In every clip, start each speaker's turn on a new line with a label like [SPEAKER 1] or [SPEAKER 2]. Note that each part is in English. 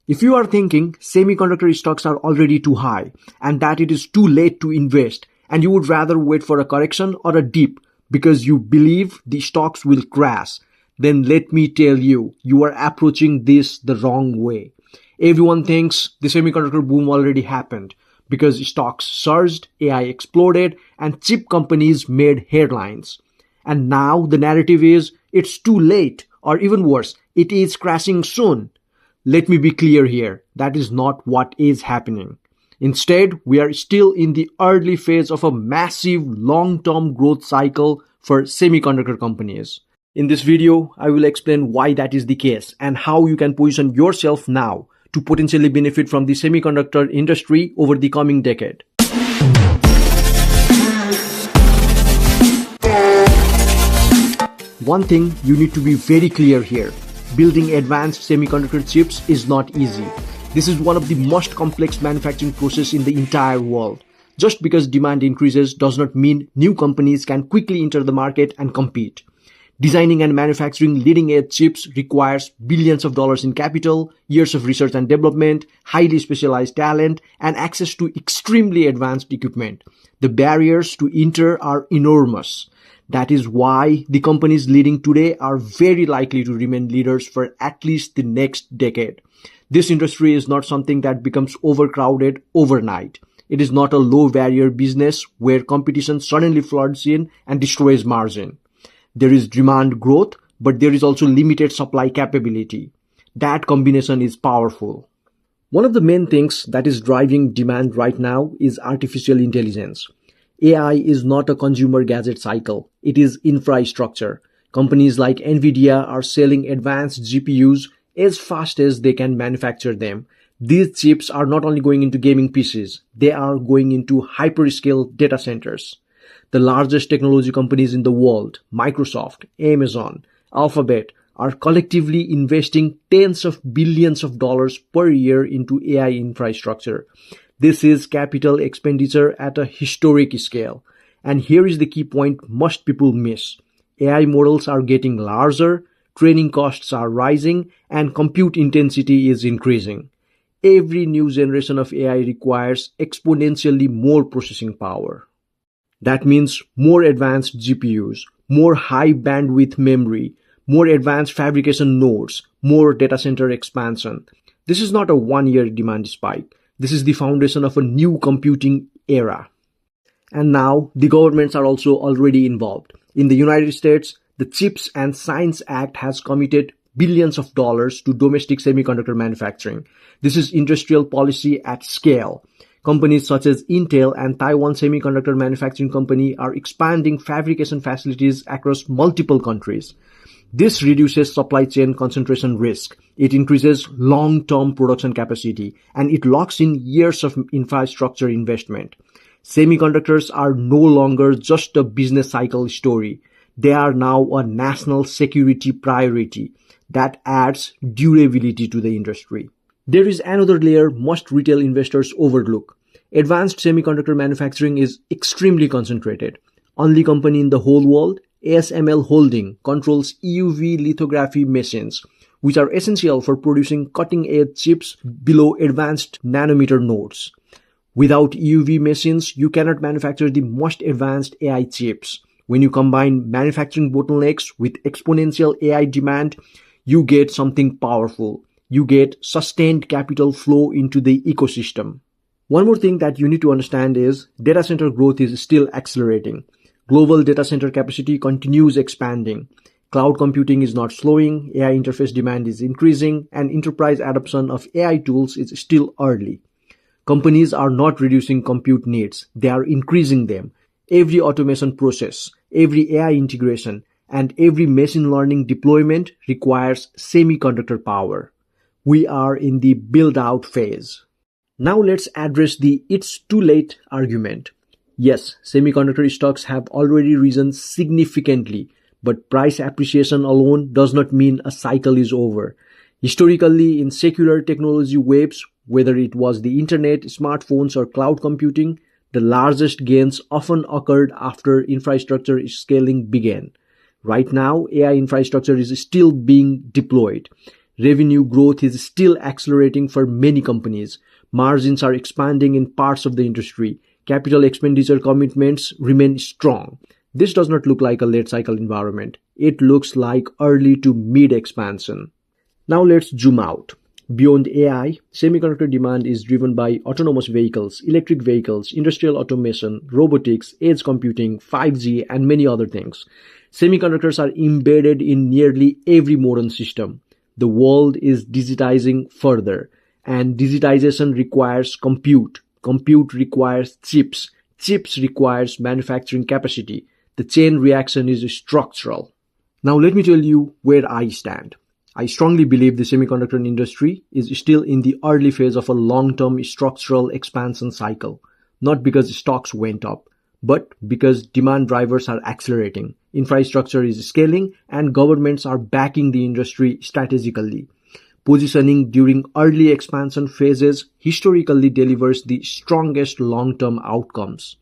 [SPEAKER 1] If you are thinking semiconductor stocks are already too high and that it is too late to invest and you would rather wait for a correction or a dip because you believe the stocks will crash, then let me tell you, you are approaching this the wrong way. Everyone thinks the semiconductor boom already happened because stocks surged, AI exploded, and chip companies made headlines. And now the narrative is it's too late, or even worse, it is crashing soon. Let me be clear here, that is not what is happening. Instead, we are still in the early phase of a massive long-term growth cycle for semiconductor companies. In this video, I will explain why that is the case and how you can position yourself now to potentially benefit from the semiconductor industry over the coming decade. One thing you need to be very clear here. Building advanced semiconductor chips is not easy. This is one of the most complex manufacturing processes in the entire world. Just because demand increases does not mean new companies can quickly enter the market and compete. Designing and manufacturing leading-edge chips requires billions of dollars in capital, years of research and development, highly specialized talent, and access to extremely advanced equipment. The barriers to enter are enormous. That is why the companies leading today are very likely to remain leaders for at least the next decade. This industry is not something that becomes overcrowded overnight. It is not a low-barrier business where competition suddenly floods in and destroys margin. There is demand growth, but there is also limited supply capability. That combination is powerful. One of the main things that is driving demand right now is artificial intelligence. AI is not a consumer gadget cycle. It is infrastructure. Companies like Nvidia are selling advanced GPUs as fast as they can manufacture them. These chips are not only going into gaming PCs, they are going into hyperscale data centers. The largest technology companies in the world, Microsoft, Amazon, Alphabet, are collectively investing tens of billions of dollars per year into AI infrastructure. This is capital expenditure at a historic scale. And here is the key point most people miss. AI models are getting larger, training costs are rising, and compute intensity is increasing. Every new generation of AI requires exponentially more processing power. That means more advanced GPUs, more high bandwidth memory, more advanced fabrication nodes, more data center expansion. This is not a one-year demand spike. This is the foundation of a new computing era. And now, the governments are also already involved. In the United States, the CHIPS and Science Act has committed billions of dollars to domestic semiconductor manufacturing. This is industrial policy at scale. Companies such as Intel and Taiwan Semiconductor Manufacturing Company are expanding fabrication facilities across multiple countries. This reduces supply chain concentration risk. It increases long-term production capacity, and it locks in years of infrastructure investment. Semiconductors are no longer just a business cycle story. They are now a national security priority that adds durability to the industry. There is another layer most retail investors overlook. Advanced semiconductor manufacturing is extremely concentrated. Only company in the whole world, ASML Holding, controls EUV lithography machines, which are essential for producing cutting-edge chips below advanced nanometer nodes. Without EUV machines, you cannot manufacture the most advanced AI chips. When you combine manufacturing bottlenecks with exponential AI demand, you get something powerful. You get sustained capital flow into the ecosystem. One more thing that you need to understand is data center growth is still accelerating. Global data center capacity continues expanding. Cloud computing is not slowing, AI interface demand is increasing, and enterprise adoption of AI tools is still early. Companies are not reducing compute needs, they are increasing them. Every automation process, every AI integration, and every machine learning deployment requires semiconductor power. We are in the build-out phase. Now let's address the "it's too late" argument. Yes, semiconductor stocks have already risen significantly, but price appreciation alone does not mean a cycle is over. Historically, in secular technology waves, whether it was the internet, smartphones, or cloud computing, the largest gains often occurred after infrastructure scaling began. Right now, AI infrastructure is still being deployed. Revenue growth is still accelerating for many companies. Margins are expanding in parts of the industry. Capital expenditure commitments remain strong. This does not look like a late cycle environment. It looks like early to mid expansion. Now let's zoom out. Beyond AI, semiconductor demand is driven by autonomous vehicles, electric vehicles, industrial automation, robotics, edge computing, 5G, and many other things. Semiconductors are embedded in nearly every modern system. The world is digitizing further, and digitization requires compute. Compute requires chips. Chips requires manufacturing capacity. The chain reaction is structural. Now let me tell you where I stand. I strongly believe the semiconductor industry is still in the early phase of a long-term structural expansion cycle, not because stocks went up, but because demand drivers are accelerating, infrastructure is scaling, and governments are backing the industry strategically. Positioning during early expansion phases historically delivers the strongest long-term outcomes.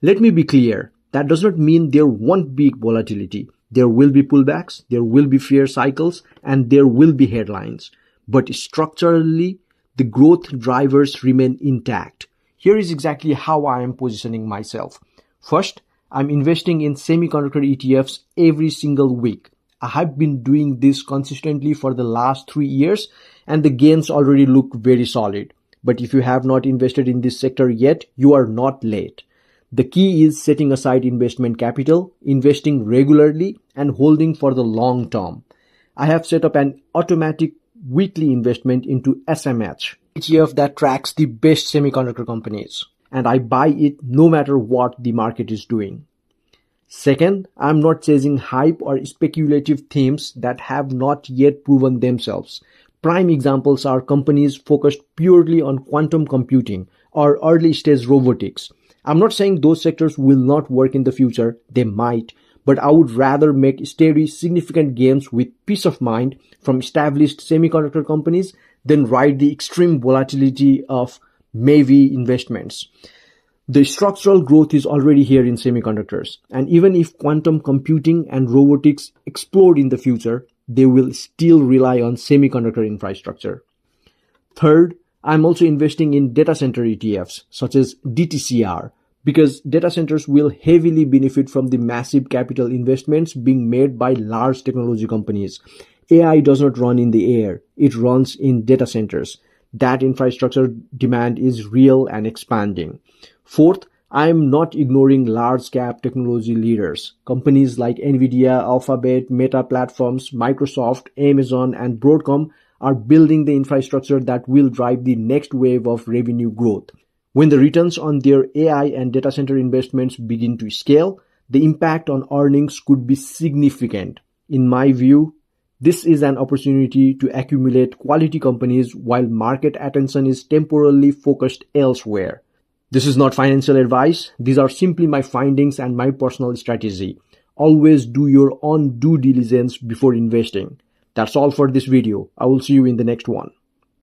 [SPEAKER 1] Let me be clear, that does not mean there won't be volatility. There will be pullbacks, there will be fear cycles, and there will be headlines. But structurally, the growth drivers remain intact. Here is exactly how I am positioning myself. First, I'm investing in semiconductor ETFs every single week. I have been doing this consistently for the last 3 years, and the gains already look very solid. But if you have not invested in this sector yet, you are not late. The key is setting aside investment capital, investing regularly, and holding for the long term. I have set up an automatic weekly investment into SMH, ETF that tracks the best semiconductor companies, and I buy it no matter what the market is doing. Second, I'm not chasing hype or speculative themes that have not yet proven themselves. Prime examples are companies focused purely on quantum computing or early stage robotics. I'm not saying those sectors will not work in the future, they might, but I would rather make steady, significant gains with peace of mind from established semiconductor companies than ride the extreme volatility of maybe investments. The structural growth is already here in semiconductors, and even if quantum computing and robotics explode in the future, they will still rely on semiconductor infrastructure. Third, I'm also investing in data center ETFs, such as DTCR, because data centers will heavily benefit from the massive capital investments being made by large technology companies. AI does not run in the air, it runs in data centers. That infrastructure demand is real and expanding. Fourth, I am not ignoring large cap technology leaders. Companies like Nvidia, Alphabet, Meta Platforms, Microsoft, Amazon, and Broadcom are building the infrastructure that will drive the next wave of revenue growth. When the returns on their AI and data center investments begin to scale, the impact on earnings could be significant. In my view, this is an opportunity to accumulate quality companies while market attention is temporarily focused elsewhere. This is not financial advice. These are simply my findings and my personal strategy. Always do your own due diligence before investing. That's all for this video. I will see you in the next one.